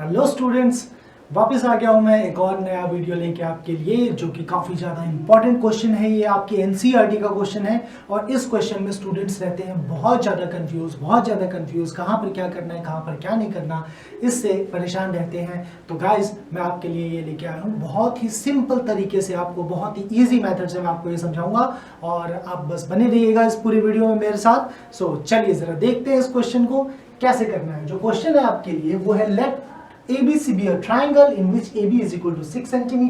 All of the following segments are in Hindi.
हेलो स्टूडेंट्स, वापस आ गया हूं मैं एक और नया वीडियो लेके आपके लिए, जो कि काफ़ी ज़्यादा इंपॉर्टेंट क्वेश्चन है। ये आपके एनसीईआरटी का क्वेश्चन है और इस क्वेश्चन में स्टूडेंट्स रहते हैं बहुत ज़्यादा कंफ्यूज, कहाँ पर क्या करना है, कहाँ पर क्या नहीं करना, इससे परेशान रहते हैं। तो गाइज, मैं आपके लिए ये लेके आया हूँ बहुत ही सिंपल तरीके से, आपको बहुत ही ईजी मेथड से मैं आपको ये समझाऊंगा और आप बस बने रहिएगा इस पूरी वीडियो में मेरे साथ। सो चलिए ज़रा देखते हैं इस क्वेश्चन को कैसे करना है। जो क्वेश्चन है आपके लिए वो है late ABC be a triangle in which AB is equal to 6 cm,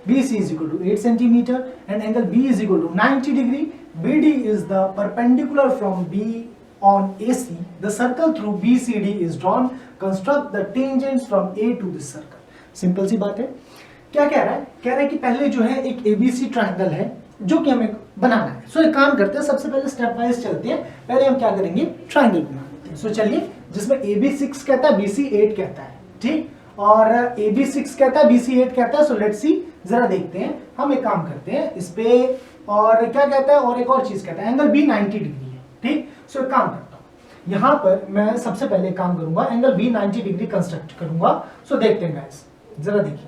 BC is equal to 8 cm and angle B is equal to 90 degree. BD is the perpendicular from B on AC. The circle through BCD is drawn. Construct the tangents from A to this circle. Simple सी बात है। क्या कह रहा है? कह रहा है कि पहले जो है एक ABC ट्रायंगल है जो कि हमें बनाना है। सो एक काम करते हैं, सबसे पहले स्टेप वाइज चलते हैं। पहले हम क्या करेंगे, ट्रायंगल बना लेते हैं। सो चलिए, जिसमें AB 6 कहता है, BC 8 कहता है, ठीक, और AB 6 कहता है, BC 8 कहता है। सो लेट्स सी, जरा देखते हैं। हम एक काम करते हैं इस पे, और क्या कहता है, और एक और चीज कहता है, एंगल B 90 डिग्री है, ठीक। सो एक काम करता हूं, यहां पर मैं सबसे पहले काम करूंगा, एंगल B 90 डिग्री कंस्ट्रक्ट करूंगा। सो देखते हैं गाइस, जरा देखिए,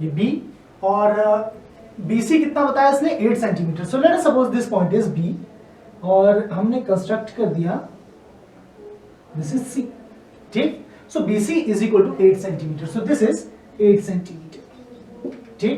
ये B और BC कितना बताया इसने, 8 centimetre. So let us suppose this point is B और हमने कंस्ट्रक्ट कर दिया, दिस इज C, ठीक। So BC is equal to 8 cm. So this is 8 cm. ठीक।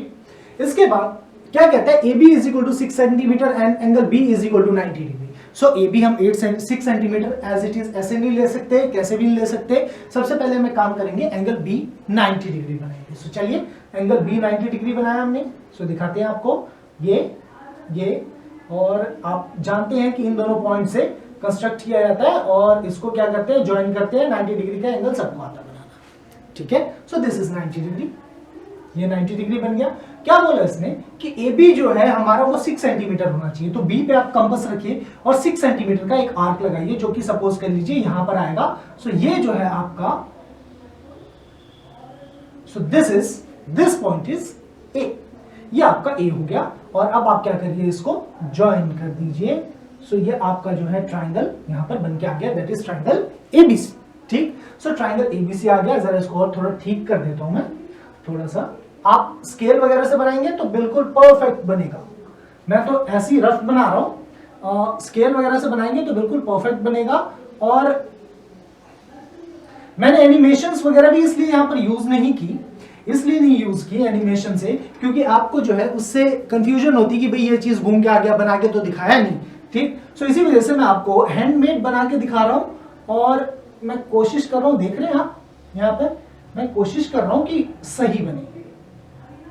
इसके बाद क्या कहता है, AB is equal to 6 cm and angle B is equal to 90 degree. So AB हम 6 cm as it is ऐसे नहीं ले सकते, कैसे भी नहीं ले सकते। सबसे पहले हमें काम करेंगे, एंगल B 90 डिग्री बनाएंगे। So चलिए, एंगल B 90 डिग्री बनाया हमने। So दिखाते हैं आपको, ये और आप जानते हैं कि इन दोनों पॉइंट से कंस्ट्रक्ट किया जाता है और इसको क्या करते हैं, ज्वाइन करते हैं। 90 डिग्री का एंगल सबको आता है बनाना, ठीक है। सो दिस इज 90 डिग्री, ये 90 डिग्री बन गया। क्या बोला इसने कि AB जो है हमारा वो 6 सेंटीमीटर होना चाहिए। तो B पे आप कंपास रखिए और 6 सेंटीमीटर का एक आर्क लगाइए, जो कि सपोज कर लीजिए यहां पर आएगा। सो ये जो है आपका, so this point is A, ये आपका A हो गया। और अब आप क्या करिए, इसको ज्वाइन कर दीजिए। सो ये आपका जो है ट्रायंगल यहां पर बन के आ गया, दैट इज ट्रायंगल ABC, ठीक। सो ट्रायंगल ABC आ गया। जरा इसको और थोड़ा ठीक कर देता हूं मैं, थोड़ा सा। आप स्केल वगैरह से बनाएंगे तो बिल्कुल परफेक्ट बनेगा। मैं तो ऐसी रफ बना रहा हूं, स्केल वगैरह से बनाएंगे तो बिल्कुल परफेक्ट बनेगा। और मैंने एनिमेशंस वगैरह भी इसलिए यहां पर यूज नहीं की एनिमेशन से, क्योंकि आपको जो है उससे कंफ्यूजन होती कि भाई ये चीज घूम के आ गया, बना के तो दिखाया नहीं, ठीक। सो इसी वजह से मैं आपको हैंडमेड बना के दिखा रहा हूं और मैं कोशिश कर रहा हूं, देख रहे हैं आप यहां पर, मैं कोशिश कर रहा हूं कि सही बने,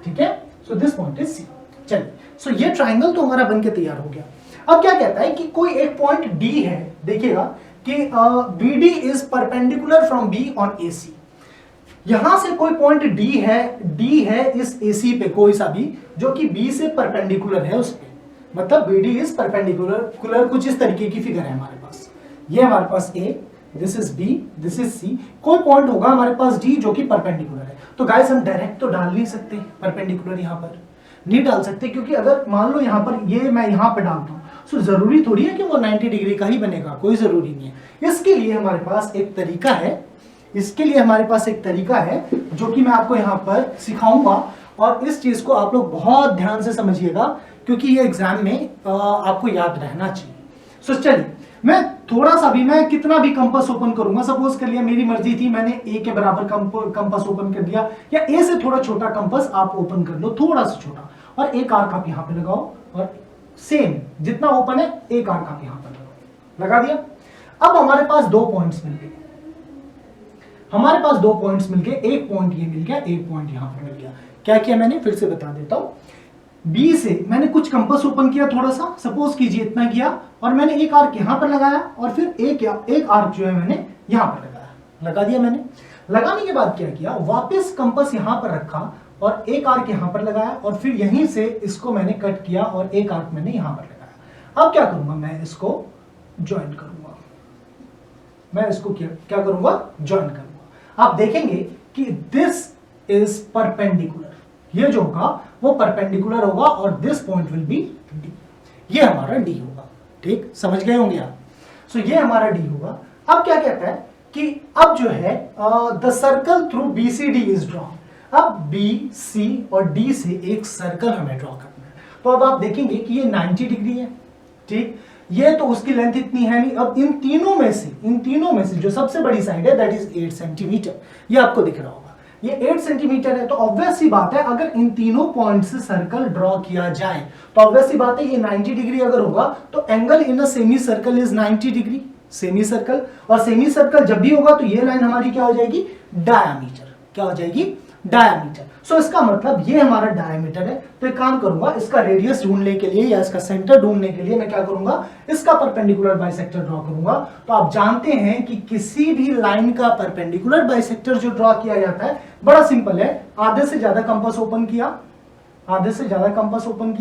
ठीक है। So this point is C। चलिए, सो ये ट्रायंगल तो हमारा बनके तैयार हो गया। अब क्या कहता है कि कोई एक पॉइंट D है, देखिएगा कि BD is perpendicular from B on AC। यहां से कोई पॉइंट D है इस AC पे, कोई सा भी जो कि B से परपेंडिकुलर है उस पे, मतलब BD इज परपेंडिकुलर। कुछ इस तरीके की फिगर है हमारे पास, ये हमारे पास A, this is B, this is C। कोई पॉइंट होगा हमारे पास D जो कि परपेंडिकुलर है। तो गाइस, हम डायरेक्ट तो डाल नहीं सकते परपेंडिकुलर, यहां पर नहीं डाल सकते, क्योंकि अगर मान लो यहां पर ये मैं यहां पर डालता हूं, सो जरूरी थोड़ी है कि वो 90 डिग्री का ही बनेगा, कोई जरूरी नहीं है। इसके लिए हमारे पास एक तरीका है, जो कि मैं आपको यहां पर सिखाऊंगा। और इस चीज को आप लोग बहुत ध्यान से समझिएगा, क्योंकि ये एग्जाम में आपको याद रहना चाहिए। सो चलिए, मैं थोड़ा सा भी, मैं कितना भी कंपास ओपन करूंगा, सपोज कर लिया मेरी मर्जी थी, मैंने A के बराबर कंपास ओपन कर दिया, या A से थोड़ा छोटा कंपास आप ओपन कर लो, थोड़ा सा छोटा, और एक आर्क आप यहां पे लगाओ, और सेम जितना ओपन है एक आर्क आप यहां पर लगाओ, लगा दिया। अब हमारे पास दो पॉइंट्स मिल गए, एक पॉइंट ये मिल गया, एक पॉइंट यहां पर मिल गया। क्या किया मैंने, फिर से बता देता हूं। B से मैंने कुछ कंपास ओपन किया, थोड़ा सा, सपोज कीजिए इतना किया, और मैंने एक आर्क यहां पर लगाया, और फिर एक आर्क जो है मैंने यहां पर लगाया, लगा दिया मैंने। लगाने के बाद क्या किया, वापस कंपास यहां पर रखा और एक आर्क यहां पर लगाया, और फिर यहीं से इसको मैंने कट किया और एक आर्क मैंने यहां पर लगाया। अब क्या करूंगा, मैं इसको ज्वाइन करूंगा, ज्वाइन करूंगा। आप देखेंगे कि दिस इज परपेंडिकुलर, ये जो होगा वो परपेंडिकुलर होगा, और this point will be D, ये हमारा D होगा, ठीक, समझ गए होंगे आप। सो ये हमारा D होगा। अब क्या कहता है कि अब जो है the circle through BCD is draw. अब BC और D से एक सर्कल हमें ड्रॉ करना है। तो अब आप देखेंगे कि ये 90 डिग्री है, ठीक, ये तो उसकी लेंथ इतनी है नहीं। अब इन तीनों में से जो सबसे बड़ी साइड है दैट इज 8 सेंटीमीटर, ये आपको दिख रहा होगा, ये 8 सेंटीमीटर है। तो ऑब्वियस सी बात है अगर इन तीनों पॉइंट से सर्कल ड्रॉ किया जाए तो ऑब्वियस सी बात है ये 90 डिग्री अगर होगा तो angle in a semi circle is 90 degree, semi circle. और सेमी सर्कल जब भी होगा तो ये लाइन हमारी क्या हो जाएगी, डायामीटर, क्या हो जाएगी, डायामीटर। सो इसका मतलब ये हमारा डायामीटर है। तो एक काम करूंगा, इसका रेडियस ढूंढने के लिए या इसका सेंटर ढूंढने के लिए मैं क्या करूंगा, इसका परपेंडिकुलर बाइसेक्टर ड्रॉ करूंगा। तो आप जानते हैं कि किसी भी लाइन का परपेंडिकुलर बाइसेक्टर जो ड्रॉ किया जाता है बड़ा सिंपल है, आधे से ज्यादा कंपास ओपन किया,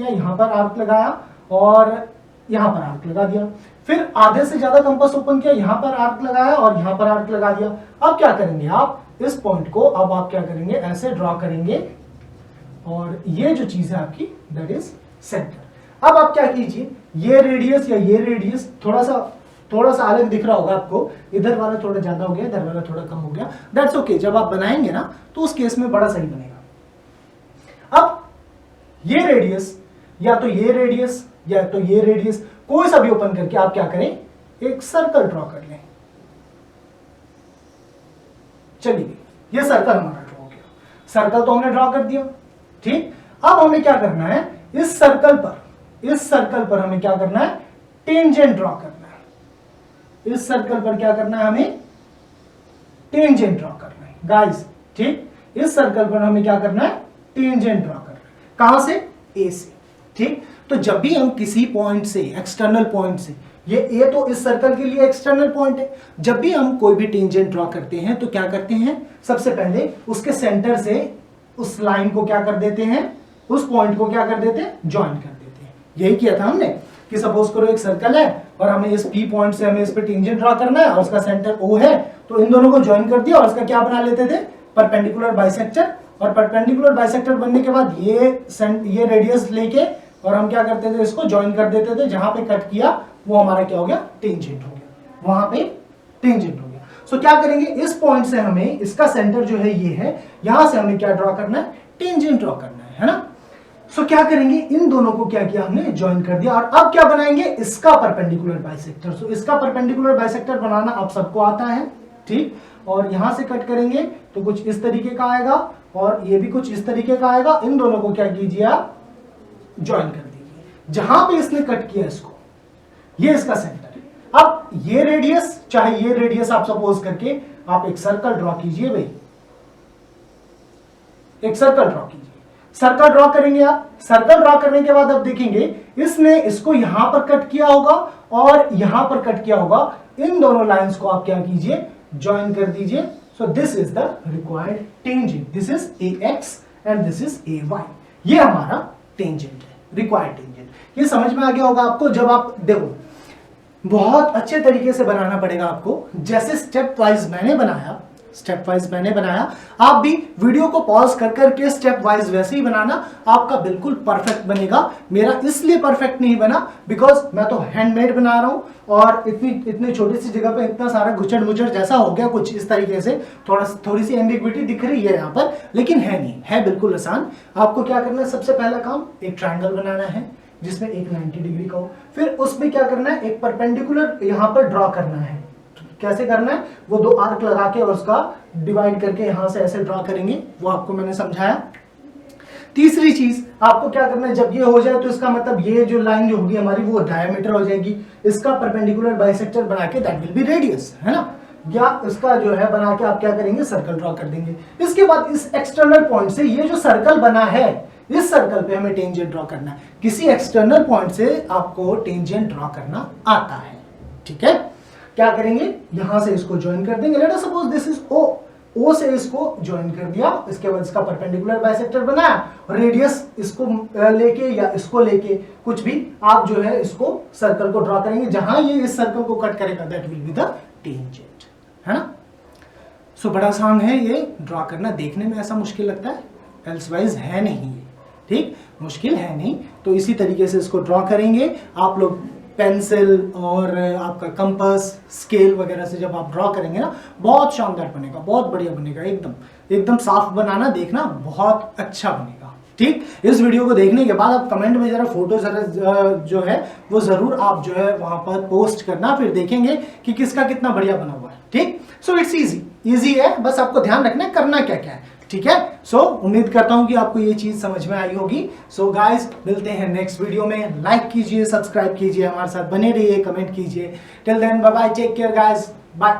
यहां पर आर्क लगाया और यहां पर आर्क लगा दिया, फिर आधे से ज्यादा कंपास ओपन किया, यहां पर आर्क लगाया और यहां पर आर्क लगा दिया। अब क्या करेंगे आप, इस पॉइंट को अब आप क्या करेंगे, ऐसे ड्रॉ करेंगे और ये जो चीज है आपकी दैट इज सेंटर। अब आप क्या कीजिए, ये रेडियस या ये रेडियस थोड़ा सा अलग दिख रहा होगा आपको, इधर वाला थोड़ा ज्यादा हो गया, इधर वाला थोड़ा कम हो गया, दैट्स ओके। जब आप बनाएंगे ना तो उस केस में बड़ा सही बनेगा। अब ये रेडियस या तो ये रेडियस या तो ये रेडियस कोई सा भी ओपन करके आप क्या करें, एक सर्कल ड्रॉ कर लें। चलिए ये सर्कल हमारा ड्रॉ हो गया, सर्कल तो हमने ड्रॉ कर दिया, ठीक। अब हमें क्या करना है, इस सर्कल पर हमें क्या करना है, टेंजेंट ड्रॉ करना है। इस सर्कल पर क्या करना है, हमें टेंजेंट ड्रॉ करना है गाइस, ठीक। इस सर्कल पर हमें क्या करना है, टेंजेंट ड्रॉ करना है। कहां से, ए से, ठीक। तो जब भी हम किसी पॉइंट से, एक्सटर्नल पॉइंट से, ये ए तो इस सर्कल के लिए एक्सटर्नल पॉइंट है, जब भी हम कोई भी टेंजेंट ड्रॉ करते हैं तो क्या करते हैं, सबसे पहले उसके सेंटर से उस लाइन को क्या कर देते हैं, उस पॉइंट को क्या कर देते हैं, ज्वाइन कर देते हैं। यही किया था हमने कि सपोज करो एक सर्कल है और हमें इस P पॉइंट से हमें इस पे टेंजेंट ड्रॉ करना है और उसका सेंटर O है, तो इन दोनों को ज्वाइन कर दिया और उसका क्या बना लेते थे, परपेंडिकुलर बाइसेक्टर। और परपेंडिकुलर बाइसेक्टर बनने के बाद ये रेडियस लेके और हम क्या करते थे, इसको ज्वाइन कर देते थे, जहां पे कट किया वो हमारा क्या हो गया, टेंजेंट हो गया, वहां पे टेंजेंट हो गया। सो क्या करेंगे, इस पॉइंट से हमें, इसका सेंटर जो है ये है, यहां से हमें क्या ड्रॉ करना है, टेंजेंट ड्रॉ करना है ना। सो क्या करेंगे, इन दोनों को क्या किया हमने, ज्वाइन कर दिया। और अब क्या बनाएंगे, इसका परपेंडिकुलर बाइसेक्टर। सो इसका परपेंडिकुलर बाइसेक्टर बनाना आप सबको आता है, ठीक। और यहां से कट करेंगे तो कुछ इस तरीके का आएगा और ये भी कुछ इस तरीके का आएगा। इन दोनों को क्या कीजिए, आप ज्वाइन कर दीजिए। जहां पे इसने कट किया इसको, ये इसका सेंटर है। अब ये रेडियस, चाहे ये रेडियस आप सपोज करके आप एक सर्कल ड्रॉ कीजिए भाई, एक सर्कल ड्रॉ कीजिए। सर्कल ड्रॉ करेंगे आप, सर्कल ड्रॉ करने के बाद आप देखेंगे इसने इसको यहां पर कट किया होगा और यहां पर कट किया होगा। इन दोनों लाइंस को आप क्या कीजिए, ज्वाइन कर दीजिए। So this is the required tangent, this is AX and this is AY। ये हमारा टेंजेंट है, रिक्वायर्ड टेंजेंट। ये समझ में आ गया होगा आपको। जब आप देखो, बहुत अच्छे तरीके से बनाना पड़ेगा आपको, जैसे स्टेप वाइज मैंने बनाया, आप भी वीडियो को पॉज कर करके स्टेप वाइज वैसे ही बनाना, आपका बिल्कुल परफेक्ट बनेगा। मेरा इसलिए परफेक्ट नहीं बना बिकॉज मैं तो हैंडमेड बना रहा हूं और इतनी छोटी सी जगह पे इतना सारा घुचड़ मुचड़ जैसा हो गया, कुछ इस तरीके से थोड़ी सी एम्बिग्विटी दिख रही है यहाँ पर, लेकिन है नहीं, है बिल्कुल आसान। आपको क्या करना है, सबसे पहला काम एक ट्रायंगल बनाना है जिसमें एक 90 डिग्री का हो। फिर उसमें क्या करना है, एक परपेंडिकुलर यहाँ पर ड्रॉ करना है। कैसे करना है, वो दो आर्क लगा के और उसका डिवाइड करके यहां से ऐसे ड्रॉ करेंगे, वो आपको मैंने समझाया। तीसरी चीज आपको क्या करना है, जब ये हो जाए तो इसका मतलब ये जो लाइन जो होगी हमारी वो डायमीटर हो जाएगी। इसका परपेंडिकुलर बाइसेक्टर बना के दैट विल बी रेडियस, है ना, या इसका जो है बना के आप क्या करेंगे, सर्कल ड्रॉ कर देंगे। इसके बाद इस एक्सटर्नल पॉइंट से ये जो सर्कल बना है, इस सर्कल पे हमें टेंजेंट ड्रॉ करना है। किसी एक्सटर्नल पॉइंट से आपको टेंजेंट ड्रॉ करना आता है, ठीक है। क्या करेंगे, यहां से इसको ज्वाइन कर देंगे। Let us suppose this is O से इसको ज्वाइन कर दिया। इसके बाद इसका परपेंडिकुलर बाइसेक्टर बनाया और रेडियस इसको लेके या इसको लेके कुछ भी आप जो है इसको सर्कल को ड्रॉ करेंगे। जहां ये इस सर्कल को कट करेगा that will be the tangent, है ना। सो बड़ा आसान है ये ड्रॉ करना, देखने में ऐसा मुश्किल लगता है, एल्सवाइज है नहीं ये, ठीक, मुश्किल है नहीं। तो इसी तरीके से इसको ड्रॉ करेंगे। आप लोग पेंसिल और आपका कंपास, स्केल वगैरह से जब आप ड्रॉ करेंगे ना, बहुत शानदार बनेगा, बहुत बढ़िया बनेगा, एकदम एकदम साफ बनाना, देखना बहुत अच्छा बनेगा। ठीक, इस वीडियो को देखने के बाद आप कमेंट में जरा फोटो जरा जो है वो जरूर आप जो है वहां पर पोस्ट करना, फिर देखेंगे कि किसका कितना बढ़िया बना हुआ है। ठीक, सो इट्स इजी है, बस आपको ध्यान रखना है करना क्या क्या है। ठीक है, सो उम्मीद करता हूं कि आपको ये चीज समझ में आई होगी। सो गाइस, मिलते हैं नेक्स्ट वीडियो में। लाइक कीजिए, सब्सक्राइब कीजिए, हमारे साथ बने रहिए, कमेंट कीजिए। Till then bye bye, take care guys, bye.